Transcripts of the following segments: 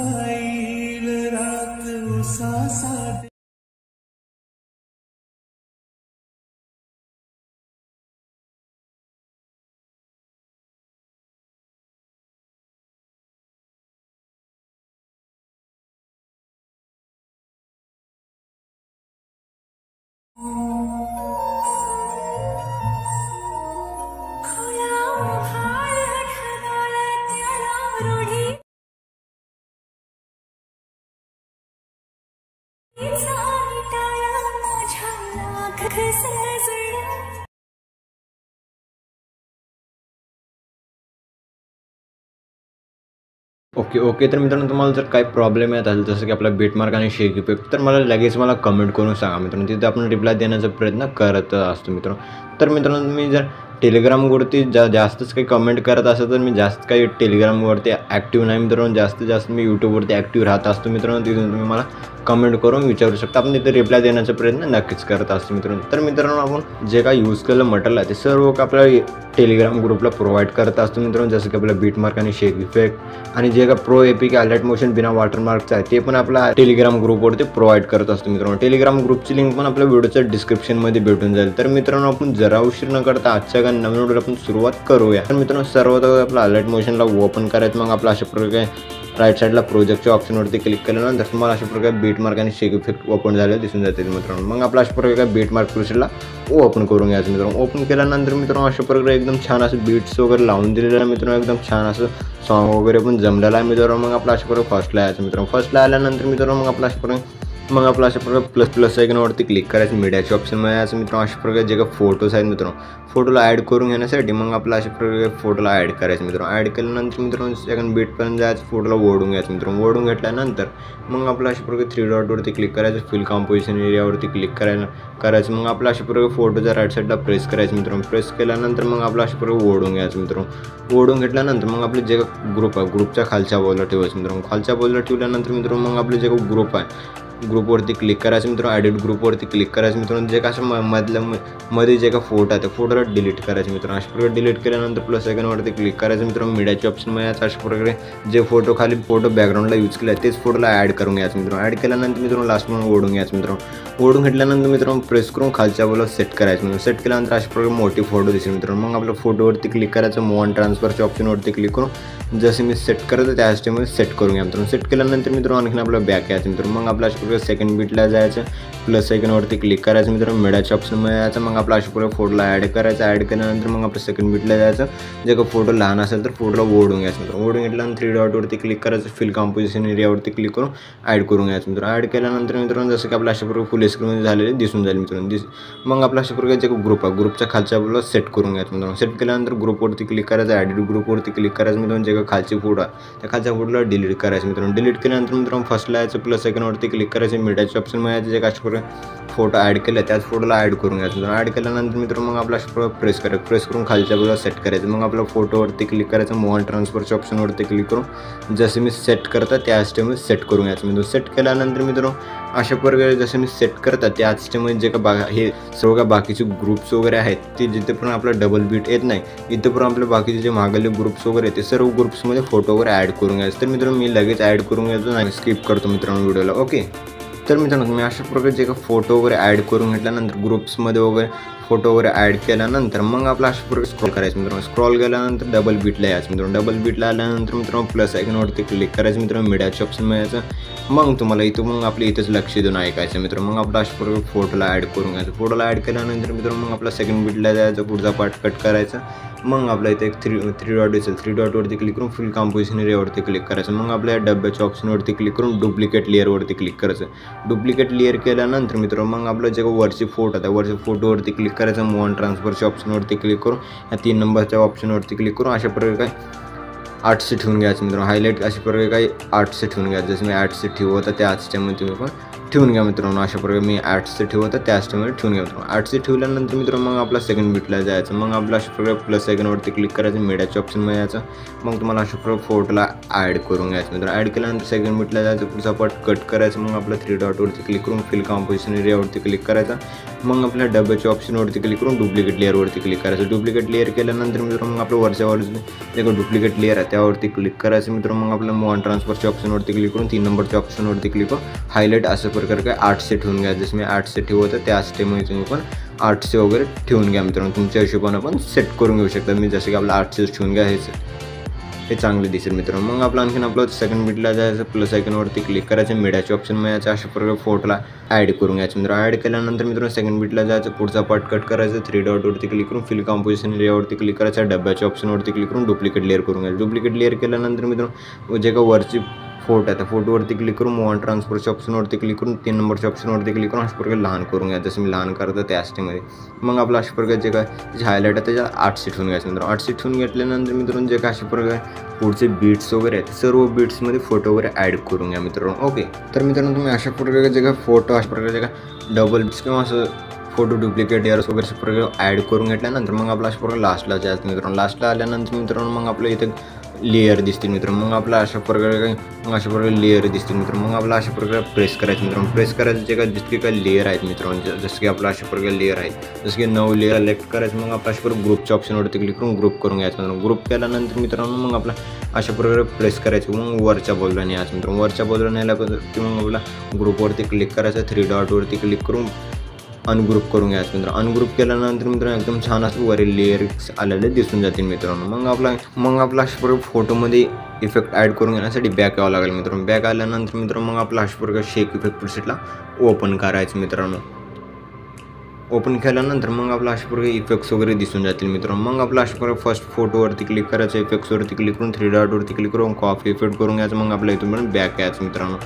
जाईल रात उसासा ओके. तर मित्रांनो, तुम्हाला जर काही प्रॉब्लेम येत असेल जसं की आपला बीटमार्क आणि शेक इफेक्ट, तर मला कमेंट करून सांगा मित्रांनो. तिथे आपण रिप्लाय देण्याचा प्रयत्न करत असतो मित्रांनो. तर मित्रांनो, तुम्ही जर टेलिग्रामवरती जास्तच काही कमेंट करत असाल तर मी जास्त काही टेलिग्रामवरती ॲक्टिव्ह नाही मित्रांनो. जास्तीत जास्त मी यूट्यूबवरती ॲक्टिव्ह राहत असतो मित्रांनो. तिथून तुम्ही मला कमेंट करून विचारू शकता. आपण तिथे रिप्लाय देण्याचा प्रयत्न नक्कीच करत असतो मित्रांनो. तर मित्रांनो, आपण जे काही यूज केलेलं मटेरियल आहे ते सर्व आपल्या टेलिग्राम ग्रुपला प्रोव्हाइड करत असतो मित्रांनो. जसं की आपलं बीटमार्क आणि शेक इफेक्ट आणि जे काही प्रो एपिक अलर्ट मोशन बिना वॉटरमार्कचं आहे ते पण आपल्या टेलिग्राम ग्रुपवरती प्रोव्हाइड करत असतो मित्रांनो. टेलिग्राम ग्रुपची लिंक पण आपल्या व्हिडिओच्या डिस्क्रिप्शनमध्ये भेटून जाईल. तर मित्रांनो, आपण जरा उशीर न करता आजच्या नवीन व्हिडिओला आपण सुरुवात करूया. तर मित्रांनो, सर्वात आपलं अलर्ट मोशनला ओपन करायचं. मग आपलं अशा प्रकारे राईट साईडला प्रोजेक्टच्या ऑप्शनवरती क्लिक केल्यानंतर तुम्हाला अशा प्रकारे बीटमार्क आणि शेक इफेक्ट ओपन झालेलं दिसून जातील मित्रांनो. मग आपल्या अशा प्रकारे बीटमार्क प्रोसेसला ओपन करून घ्यायचं मित्रांनो. ओपन केल्यानंतर मित्रांनो, अशा प्रकारे एकदम छान असं बीट्स वगैरे लावून दिलेलं आहे मित्रांनो. एकदम छान असं सॉन्ग वगैरे पण जमलेलं आहे मित्रांनो. मग आपलं अशा प्रकारे फर्स्टला यायचं मित्रांनो. फर्स्टला आल्यानंतर मित्रांनो, मग आपलं अशा प्रकारे प्लस आयकॉनवरती क्लिक करायचं. मीडियाच्या ऑप्शनमध्ये यायचं मित्रांनो. अशा प्रकारे जे काही फोटोज आहेत मित्रांनो, फोटोला ॲड करून घेण्यासाठी मग आपलं अशा प्रकारे फोटोला ॲड करायचं मित्रांनो. ॲड केल्यानंतर मित्रांनो, सेकंड बीटपर्यंत जायचं. फोटोला ओढून घ्यायचं मित्रांनो. ओढून घेतल्यानंतर मग आपलं अशा प्रकारे 3 डॉटवरती क्लिक करायचं. फिल कॉम्पोजिशन एरियावरती क्लिक करायचं. मग आपलं अशा प्रकारे फोटोच्या राईट साईडला प्रेस करायचं मित्रांनो. प्रेस केल्यानंतर मग आपलं अशा प्रकारे ओढून घ्यायचं मित्रांनो. ओढून घेतल्यानंतर मग आपले जे ग्रुप आहे ग्रुपच्या खालच्या बाजूला ठेवायचं मित्रांनो. खालच्या बाजूला ठेवल्यानंतर मित्रांनो, मग आपले जे ग्रुप आहे ग्रुपवरती क्लिक करायचं मित्रांनो. ॲडिट ग्रुपवरती क्लिक करायचं मित्रांनो. जे काय मध्ये जे काय फोटो आहे त्या फोटोला डिलीट करायचं मित्रांनो. अशा प्रकारे डिलीट केल्यानंतर प्लस आयकॉनवरती क्लिक करायचं मित्रांनो. मीडियाच्या ऑप्शनमध्ये याचं अशा प्रकारे जे फोटो खाली फोटो बॅकग्राऊंडला यूज केला आहे तेच फोटोला ॲड करून घ्यायचं मित्रांनो. ॲड केल्यानंतर मित्रांनो लास्ट म्हणून ओढून घ्यायचं मित्रांनो. ओढून घेतल्यानंतर मित्रांनो प्रेस करून खालच्या बाजूला सेट करायचं मित्रांनो. सेट केल्यानंतर अशा प्रकारे मोठी फोटो दिसेल मित्रांनो. मग आपल्या फोटोवरती क्लिक करायचं. मूव अँड ट्रान्सफरच्या ऑप्शनवरती क्लिक करून जसे मी सेट करतो त्या स्टेमध्ये सेट करून घ्या मित्रांनो. सेट केल्यानंतर मित्रांनो आणखीन आपलं बॅक यायचं मित्रांनो. मग आपल्या अशा प्रकारे सेकंड बीटला जायचं. प्लस आयकॉनवरती क्लिक करायचं मित्रांनो. मीडियाच्या ऑप्शनमध्ये यायचं. मग आपला अशा प्रकारे फोटोला ॲड करायचं. ॲड केल्यानंतर मग आपलं सेकंड बीटला जायचं. जे का फोटो लहान असेल तर फोटोला ओढून घ्यायचं मित्रांनो. ओढून घेतल्यानंतर 3 डॉटवरती क्लिक करायचं. फिल कॉम्पोजिशन एरियावरती क्लिक करून ॲड करून घ्यायचं मित्रांनो. ॲड केल्यानंतर मित्रांनो, जसं की आपल्या अशा प्रकारे फुल स्क्रीनमध्ये झालेले दिसून जाईल मित्रांनो. मग आपल्या अशा प्रकारे जे ग्रुप आहे ग्रुपच्या खालच्या बाजूला सेट करून घ्यायचं मित्रांनो. सेट केल्यानंतर ग्रुपवरती क्लिक करायचं. ॲडिट ग्रुपवरती क्लिक करायचं मित्रांनो. जे का खालची फोटो आहे त्या खालच्या फोटोला डिलीट करायचं मित्रांनो. डिलीट केल्यानंतर मित्रांनो फर्स्टला यायचं. प्लस आयकॉनवरती क्लिक करायचं. मीडियाच्या ऑप्शनमध्ये यायचं. जे का अशा प्रकारे फोटो ॲड केला त्याच फोटोला ॲड करून घ्यायचं मित्रांनो. ॲड केल्यानंतर मित्रांनो, मग आपला अशा प्रकारे प्रेस करून खालच्या बाजूला सेट करायचं. मग आपल्या फोटोवरती क्लिक करायचं. मूव अँड ट्रान्सफरच्या ऑप्शनवरती क्लिक करून जसे मी सेट करता त्या स्टेमध्ये सेट करून घ्यायचं मित्रांनो. सेट केल्यानंतर मित्रांनो, अशा प्रकारे जसे मी सेट करता त्या स्टेमध्ये जे का हे सर्व का बाकीचे ग्रुप्स वगैरे आहेत ते जिथे पण आपलं डबल बीट येत नाही इथे पण आपले बाकीचे जे मागले ग्रुप्स वगैरे ते सर्व ग्रुप्समध्ये फोटो वगैरे ॲड करून घ्यायचं. तर मित्रांनो, मी लगेच ॲड करून घ्यायचो नाही स्किप करतो मित्रांनो व्हिडिओला. ओके. तर मित्रांनो, तुम्ही अशा प्रकारे जे का फोटो वगैरे ॲड करून घेतल्यानंतर ग्रुप्समध्ये वगैरे फोटो वगैरे ॲड केल्यानंतर मग आपला अशा प्रकारे स्क्रॉल करायचं मित्रांनो. स्क्रॉल केल्यानंतर डबल बीटला यायचं मित्रांनो. डबल बीटला आल्यानंतर मित्रांनो प्लस आयकॉनवरती क्लिक करायचं मित्रांनो. मीडियाच्या ऑप्शनमध्ये यायचं. मग तुम्हाला मग आपल्या इथंच लक्ष देऊन ऐकायचं मित्रांनो. मग आपला अशा प्रकारे फोटोला ॲड करून घ्यायचं. फोटोला ॲड केल्यानंतर मित्रांनो, मग आपला सेकंड बीटला जायचं. पुढचा पार्ट कट करायचा. मग आपल्या इथे एक थ्री डॉट दिसेल. 3 डॉटवरती क्लिक करून फुल कॉम्पोजिशन एरियावरती क्लिक करायचं. मग आपल्या डब्याच्या ऑप्शनवरती क्लिक करून डुप्लिकेट लेअरवरती क्लिक करायचं. डुप्लिकेट लेअर केल्यानंतर मित्रांनो, मग आपलं जे वरची फोटो आहे वरच्या फोटोवरती क्लिक करायचं. मूव अँड ट्रान्सफरच्या ऑप्शनवरती क्लिक करून या 3 नंबरच्या ऑप्शनवरती क्लिक करून अशा प्रकारे काय आर्टचे ठेवून घ्यायचं मित्रांनो. हायलाईट अशा प्रकारे काही आर्टचे ठेवून घ्यायचं. जसं मी आर्टचे ठेवू होता त्या आर्टच्यामध्ये तुम्ही पण ठेवून घ्या मित्रांनो. अशा प्रकारे मी ॲड्सचं ठेवतं त्याच टाईममध्ये ठेवून घ्या मित्रांनो. ॲड्सचं ठेवल्यानंतर मित्रांनो मग आपला सेकंड बीटला जायचं. मग आपला अशा प्रकारे प्लस आयकॉनवरती क्लिक करायचं, मीडियाच्या ऑप्शनमध्ये यायचं. मग तुम्हाला अशा प्रकारे फोटोला ॲड करून घ्यायचं मित्रांनो. ॲड केल्यानंतर सेकंड बीटला जायचं, पुढचा पार्ट कट करायचं. मग आपल्या 3 डॉटवरती क्लिक करून फिल कंपोजिशन एरियावरती क्लिक करायचा. मग आपल्या डब्याच्या ऑप्शनवरती क्लिक करून डुप्लिकेट लेअरवरती क्लिक करायचं. डुप्लिकेट लेअर केल्यानंतर मित्रांनो मग आपलं वरच्यावर जे डुप्लिकेट लेअर आहे त्यावरती क्लिक करायचं मित्रांनो. मग आपल्या मूव ट्रान्सफरच्या ऑप्शनवरती क्लिक करून 3 नंबरच्या ऑप्शनवरती क्लिक करून हायलाईट असं प्रकारे काय 800 ठेवून घ्या. जसं मी 800 ठेवतं त्याच टाईममध्ये तुम्ही पण 800 वगैरे ठेवून घ्या मित्रांनो. तुमच्या हिशोबानं पण सेट करून घेऊ शकता. मी जसं की आपलं 800 ठेवून घ्या, हे चांगले दिसेल मित्रांनो. मग आपलं आणखीन आपलं सेकंड बीटला जायचं, प्लस आयकॉनवरती क्लिक करायचं, मीडियाच्या ऑप्शनमध्ये यायचं. अशा प्रकारे फोटोला ॲड करून घ्यायचं मित्रांनो. ॲड केल्यानंतर मित्रांनो सेकंड बीटला जायचं, पुढचा पार्ट कट करायचं, 3 डॉटवरती क्लिक करून फिल कंपोजिशन एरियावरती क्लिक करायचं, डब्याच्या ऑप्शनवरती क्लिक करून डुप्लिकेट लेअर करून घ्यायचं. डुप्लिकेट लेअर केल्यानंतर मित्रांनो जे का वरची फोटो आहे त्या फोटोवरती क्लिक करून मूव ट्रान्सफरच्या ऑप्शनवरती क्लिक करून 3 नंबरच्या ऑप्शनवरती क्लिक करून अशा प्रकारे लहान करून घ्यायचं. जसं मी लहान करतो त्याच टाईममध्ये. मग आपलं अशा प्रकारे जे काय त्याची हायलाईट आहे त्याच्या 800 ठेवून घ्यायचं मित्रांनो. 800 ठेवून घेतल्यानंतर मित्रांनो जे काय अशा प्रकारे पुढचे बीट्स वगैरे आहेत सर्व बीट्समध्ये फोटो वगैरे ॲड करून घ्या मित्रांनो. ओके, तर मित्रांनो तुम्ही अशा प्रकारे जे काय फोटो अशा प्रकारे जे काय डबल बीट्स किंवा असं फोटो डुप्लिकेट एअर्स वगैरे अशा प्रकारे ॲड करून घेतल्यानंतर मग आपला अशा प्रकारे लास्टला जायचं मित्रांनो. लास्टला आल्यानंतर मित्रांनो मग आपलं इथे लेअर दिसतील मित्रांनो. मग आपला अशा प्रकारे लेअर दिसतील मित्रांनो. मग आपला अशा प्रकारे प्रेस करायचं मित्रांनो. प्रेस करायचं जे काय जितके काही लेअर आहेत मित्रांनो, जसं की आपला अशा प्रकारे लेअर आहेत, जसं की 9 लेअर सिलेक्ट करायचं. मग आपला अशा प्रकारे ग्रुपच्या ऑप्शनवरती क्लिक करून ग्रुप करून घ्यायचं मित्रांनो. ग्रुप केल्यानंतर मित्रांनो मग आपला अशा प्रकारे प्रेस करायचं. मग वरच्या बाजूला न्यायचं मित्रांनो. वरच्या बाजूला न्यायला किंवा मग आपला ग्रुपवरती क्लिक करायचं, 3 डॉटवरती क्लिक करून अनग्रुप करून घ्यायचं मित्रांनो. अनग्रुप केल्यानंतर मित्रांनो एकदम छान असं वरील लेअर्स आलेले दिसून जातील मित्रांनो. मग आपला अशा प्रकारे फोटोमध्ये इफेक्ट ॲड करून घेण्यासाठी बॅक यावं लागेल मित्रांनो. बॅक आल्यानंतर मित्रांनो मग आपला अशा प्रकारे शेक इफेक्ट प्रीसेटला ओपन करायचं मित्रांनो. ओपन केल्यानंतर मग आपला अशा प्रकारे इफेक्ट्स वगैरे दिसून जातील मित्रांनो. मग आपला अशा प्रकारे फर्स्ट फोटोवरती क्लिक करायचं, इफेक्ट्सवरती क्लिक करून 3 डॉटवरती क्लिक करून कॉपी इफेक्ट करून घ्यायचं. मग आपल्या इथून पण बॅक यायचं मित्रांनो.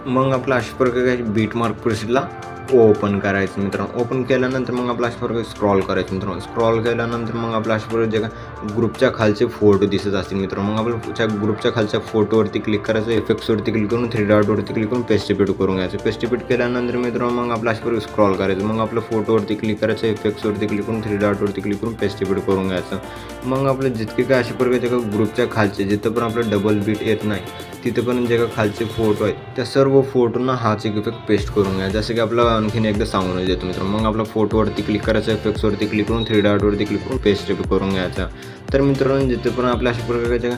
मग आपला अशा प्रकारे बीट मार्क प्रीसेटला ओपन करायचं मित्रांनो. ओपन केल्यानंतर मग आपला अशा प्रकारे स्क्रॉल करायचं मित्रांनो. स्क्रॉल केल्यानंतर मग आपला अशा प्रकारे जे काय ग्रुपच्या खालचे फोटो दिसत असतील मित्रांनो. मग आपल्या ग्रुपच्या खालच्या फोटोवरती क्लिक करायचं, इफेक्ट्सवरती क्लिक करून 3 डॉटवरती क्लिक करून पेस्ट रिपीट करून घ्यायचं. पेस्ट रिपीट केल्यानंतर मित्रांनो मग आपला अशा प्रकारे स्क्रॉल करायचं. मग आपल्या फोटोवरती क्लिक करायचं, इफेक्ट्सवरती क्लिक करून 3 डॉटवरती क्लिक करून पेस्ट रिपीट करून घ्यायचं. मग आपलं जितके काय अशा प्रकारे जे काय ग्रुपच्या खालचे जिथं पण आपलं डबल बीट येत नाही तिथे पण जे काय खालचे फोटो आहेत त्या सर्व फोटोंना हाच एक इफेक्ट पेस्ट करून घ्या. जसं की आपलं आणखीन एकदा सांगून देतो मित्रांनो. मग आपला फोटोवरती क्लिक करायचं, इफेक्ट्सवरती क्लिक करून 3 डॉटवरती क्लिक करून पेस्ट रिपीट करून घ्यायचा. तर मित्रांनो जिथे पण आपल्या अशा प्रकारचे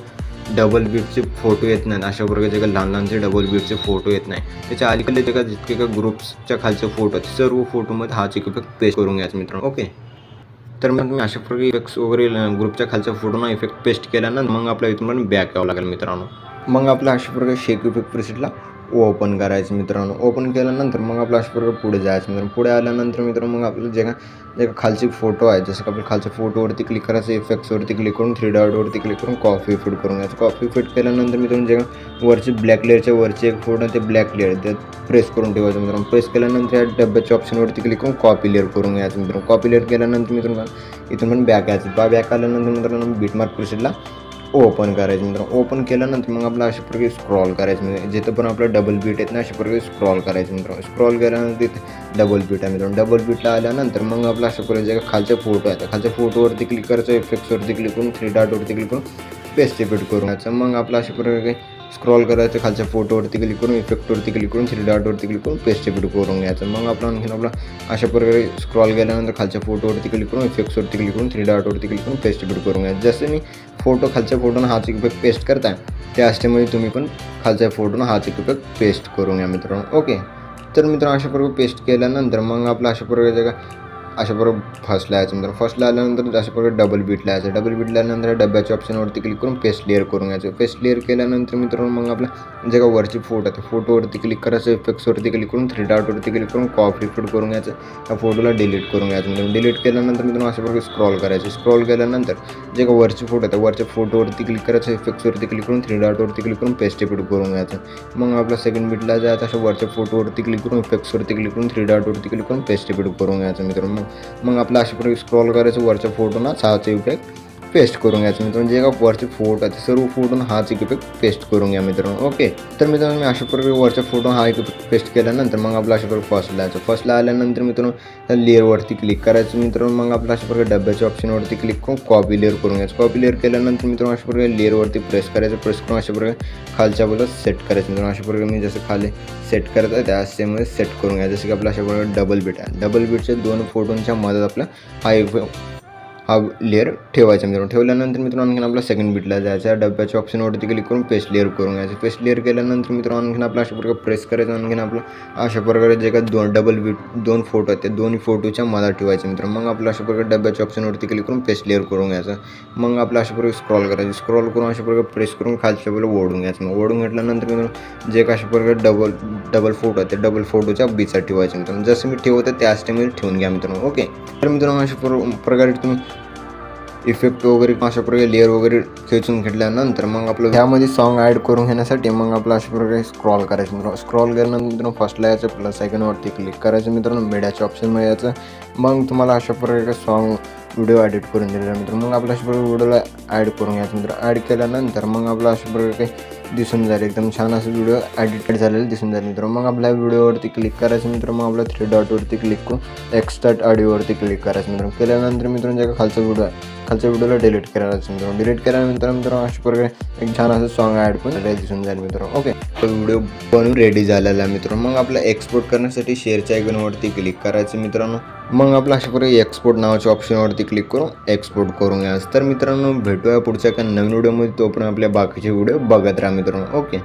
डबल बीटचे फोटो येत नाहीत, अशा प्रकारचे काही लहान लहानचे डबल बीटचे फोटो येत नाही, त्याच्या अलीकडे जे काय जितके काय ग्रुप्सच्या खालचे फोटो आहेत सर्व फोटोमध्ये हाच एक इफेक्ट पेस्ट करून घ्यायचा मित्रांनो. ओके, तर मग तुम्ही अशा प्रकारे इफेक्ट्स वगैरे ग्रुपच्या खालच्या फोटोना इफेक्ट पेस्ट केल्यानंतर मग आपल्या इथून पण बॅक यावं लागेल मित्रांनो. मग आपल्या अशा प्रकारे शेक इफेक्ट प्रीसेटला ओपन करायचं मित्रांनो. ओपन केल्यानंतर मग आपल्या अशा प्रकारे पुढे जायचं मित्रांनो. पुढे आल्यानंतर मित्रांनो मग आपलं जे काय खालचे फोटो आहे जसं की आपल्या खालच्या फोटोवरती क्लिक करायचं, इफेक्ट्सवरती क्लिक करून 3 डॉटवरती क्लिक करून कॉपी फिट करून घ्यायचं. कॉपी फिट केल्यानंतर मित्रांनो जे वरची ब्लॅक लेअरच्या वरची एक फोटो ते ब्लॅक लेअर त्यात प्रेस करून ठेवायचं मित्रांनो. प्रेस केल्यानंतर या डब्याच्या ऑप्शनवरती क्लिक करून कॉपी लेअर करून घ्यायचं मित्रांनो. कॉपी लेअर केल्यानंतर मित्रांनो इथून पण बॅक यायचं. बॅक आल्यानंतर मित्रांनो बीटमार्क प्रीसेटला ओपन करायचं मित्रांनो. ओपन केल्यानंतर मग आपलं अशा प्रकारे स्क्रॉल करायचं म्हणजे जिथं पण आपलं डबल बीट येत ना अशा प्रकारे स्क्रॉल करायचं मित्रांनो. स्क्रॉल केल्यानंतर तिथे डबल बीट आहे मित्रांनो. डबल बीटला आल्यानंतर मग आपलं अशा प्रकारे जे खालचे फोटो आहे त्या खालच्या फोटोवरती क्लिक करायचं, इफेक्ट्सवरती क्लिक करून 3 डॉटवरती क्लिक करून पेस्ट रिपीट करून घ्यायचं. मग आपलं अशा प्रकारे स्क्रॉल करायचं, खालच्या फोटोवरती क्लिक करून इफेक्टवरती क्लिक करून 3 डॉटवरती क्लिक करून पेस्ट रिपीट करून घ्यायचं. मग आपलं आणखीन आपला अशा प्रकारे स्क्रॉल केल्यानंतर खालच्या फोटोवरती क्लिक करून इफेक्ट्सवरती क्लिक करून 3 डॉटवरती क्लिक करून पेस्ट रिपीट करून घ्यायचं. जसं मी फोटो खालच्या फोटोनं हाच इफेक्ट पेस्ट करताय त्या स्टेमध्ये तुम्ही पण खालच्या फोटोनं हाच इफेक्ट पेस्ट करून घ्या मित्रांनो. ओके, तर मित्रांनो अशा प्रकारे पेस्ट केल्यानंतर मग आपलं अशा प्रकारे जे अशा प्रकारे फर्स्टला यायचं मित्रांनो. फर्स्टला आल्यानंतर अशा प्रकारे डबल बीटला यायचं. डबल बीटला आल्यानंतर डब्याच्या ऑप्शनवरती क्लिक करून पेस्ट लेअर करून घ्यायचं. पेस्ट लेअर केल्यानंतर मित्रांनो मग आपल्या जे काय वरची फोटो आहे फोटोवरती क्लिक करायचं, इफेक्ट्सवरती क्लिक करून 3 डॉटवरती क्लिक करून कॉपी फिट करून घ्यायचं. त्या फोटोला डिलीट करून घ्यायचं मित्रांनो. डिलीट केल्यानंतर मित्रांनो अशा प्रकारे स्क्रॉल करायचं. स्क्रॉल केल्यानंतर जे काय वरची फोटो आहे वरच्या फोटोवरती क्लिक करायचं, इफेक्ट्सवरती क्लिक करून 3 डॉटवरती क्लिक करून पेस्ट रिपीट करून घ्यायचं. मग आपला सेकंड बीटला जायचं, अशा वरच्या फोटोवरती क्लिक करून इफेक्ट्सवरती क्लिक करून 3 डॉटवरती क्लिक करून पेस्ट रिपीट करून घ्यायचं मित्रांनो. मग आपला अशा प्रकारे स्क्रॉल करायचं, वरच्या फोटोना 6चा इफेक्ट पेस्ट करून घ्यायचं मित्रांनो. जे का वरचे फोटो आहेत सर्व फोटो हाच एक इफेक्ट पेस्ट करून घ्या मित्रांनो. ओके, तर मित्रांनो मी अशा प्रकारे वरच्या फोटो हा एक इफेक्ट पेस्ट केल्यानंतर मग आपलं अशा प्रकारे फर्स्टला यायचं. फर्स्टला आल्यानंतर मित्रांनो त्या लेअरवरती क्लिक करायचं मित्रांनो. मग आपलं अशा प्रकारे डब्याच्या ऑप्शनवरती क्लिक करून कॉपी लेअर करून घ्यायचं. कॉपी लेअर केल्यानंतर मित्रांनो अशा प्रकारे लेअरवरती प्रेस करायचं. प्रेस करून अशा प्रकारे खालच्या बाजूला सेट करायचं मित्रांनो. अशा प्रकारे मी जसं खाली सेट करत आहे त्या सेममध्ये सेट करून घ्यायचं. जसं की आपल्या अशा प्रकारे डबल बीट आहे. डबल बीटच्या 2 फोटोंच्या मदत आपला हा लेअर ठेवायचा मित्रांनो. ठेवल्यानंतर मित्रांनो आणखीन आपला सेकंड बीटला जायचा. डब्याच्या ऑप्शनवरती क्लिक करून पेस्ट लेअर करून घ्यायचं. पेस्ट लेअर केल्यानंतर मित्रांनो आणखीन आपला अशा प्रकारे प्रेस करायचं. आणखीन आपलं अशा प्रकारे जे का डबल बीट 2 फोटो आहेत त्या 2 फोटोच्या मदत ठेवायचे मित्रांनो. मग आपलं अशा प्रकारे डब्याच्या ऑप्शनवरती क्लिक करून पेस्ट लेअर करून घ्यायचं. मग आपलं अशा प्रकारे स्क्रॉल करायचं. स्क्रॉल करून अशा प्रकारे प्रेस करून खालच्या बाजूला ओढून घ्यायचं. मग ओढून घेतल्यानंतर मित्रांनो जे का अशा प्रकारे डबल फोटो आहेत त्या डबल फोटोच्या बीचा ठेवायचे मित्रांनो. जसं मी ठेवतं त्याच टाईममध्ये ठेवून घ्या मित्रांनो. ओके, तर मित्रांनो अशा प्रकारे तुम्ही इफेक्ट वगैरे अशा प्रकारे लेअर वगैरे खेचून घेतल्यानंतर मग आपलं ह्यामध्ये सॉन्ग ॲड करून घेण्यासाठी मग आपलं अशा प्रकारे स्क्रॉल करायचं मित्रांनो. स्क्रॉल केल्यानंतर मित्रांनो फर्स्टला यायचं, प्लस आयकॉनवरती क्लिक करायचं मित्रांनो. मीडियाच्या ऑप्शनमध्ये यायचं. मग तुम्हाला अशा प्रकारे सॉन्ग व्हिडिओ एडिट करून दिलेला मित्रांनो. मग आपल्या अशा प्रकारे व्हिडिओला ॲड करून घ्यायचं मित्रांनो. ॲड केल्यानंतर मग आपलं अशा प्रकारे दिसून जाईल एकदम छान असं व्हिडिओ एडिट झालेलं दिसून जाईल मित्रांनो. मग आपल्या व्हिडिओवरती क्लिक करायचं मित्रांनो. मग आपल्या 3 डॉटवरती क्लिक करून एक्स्ट्राक्ट ऑडिओवरती क्लिक करायचं मित्रांनो. केल्यानंतर मित्रांनो जे का खालच्या व्हिडिओला डिलीट करायचं मित्रांनो. डिलीट केल्यानंतर मित्रांनो अशा प्रकारे एक छान असं सॉन्ग ॲड पण दिसून जाईल मित्रांनो. ओके, तो व्हिडिओ बनवून रेडी झालेला आहे मित्रांनो. मग आपलं एक्सपोर्ट करण्यासाठी शेअरच्या आयकॉनवरती क्लिक करायचं मित्रांनो. मग आपलं अशा प्रकारे एक्सपोर्ट नावाच्या ऑप्शनवरती क्लिक करून एक्सपोर्ट करून घ्यायचं. तर मित्रांनो भेटूया पुढच्या एका नवीन व्हिडिओमध्ये. तोपर्यंत आपल्या बाकीचे व्हिडिओ बघत राहा मित्रांनो. ओके.